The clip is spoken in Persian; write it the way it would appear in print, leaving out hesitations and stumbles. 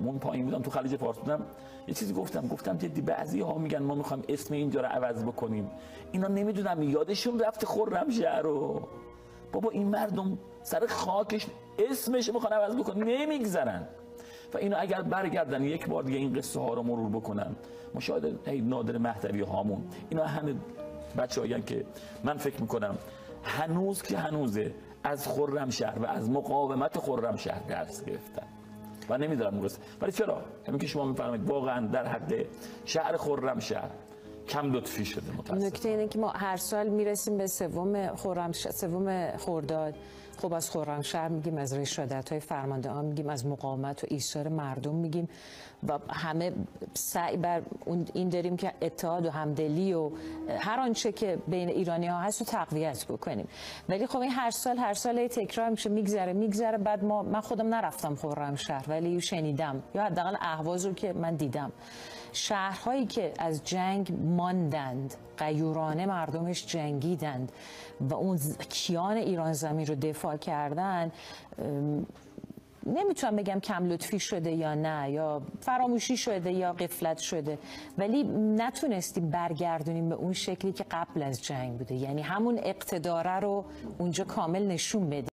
هامون پایین بودم تو خلیج فارس بودم یه چیزی گفتم جدی بعضی ها میگن ما میخوایم اسم اینجا رو عوض بکنیم، اینا نمیدونم یادشون رفته خرمشهر رو. بابا این مردم سر خاکش اسمش میخوان عوض بکنن نمیگذرن. و اینو اگر برگردن یک بار دیگه این قصه ها رو مرور بکنن، مشاهده نادر مهدوی هامون، اینا همه بچه‌هایی که من فکر میکنم هنوز که هنوزه از خرمشهر و از مقاومت خرمشهر درس گرفتن و نمیدارم اون قصه. ولی چرا؟ همین که شما میفرمایید واقعا در حق شهر خرمشهر کم لطفی شده. متاسفانه نکته اینه که ما هر سال میرسیم به سوم خرداد، خب از خرمشهر میگیم، از رشادت‌های فرماندهان میگیم، از مقاومت و ایثار مردم میگیم و همه سعی بر این داریم که اتحاد و همدلی و هر آنچه که بین ایرانی‌ها هست رو تقویت بکنیم. ولی خب این هر سال تکرار میشه، میگذره. بعد من خودم نرفتم خرمشهر ولی شنیدم یا حداقل اهواز رو که من دیدم، شهرهایی که از جنگ ماندند، غیورانه مردمش جنگیدند و اون کیان ایران زمین رو دفاع کردن، نمیتونم بگم کم لطفی شده یا نه، یا فراموشی شده یا غفلت شده، ولی نتونستیم برگردونیم به اون شکلی که قبل از جنگ بوده، یعنی همون اقتداره رو اونجا کامل نشون بده.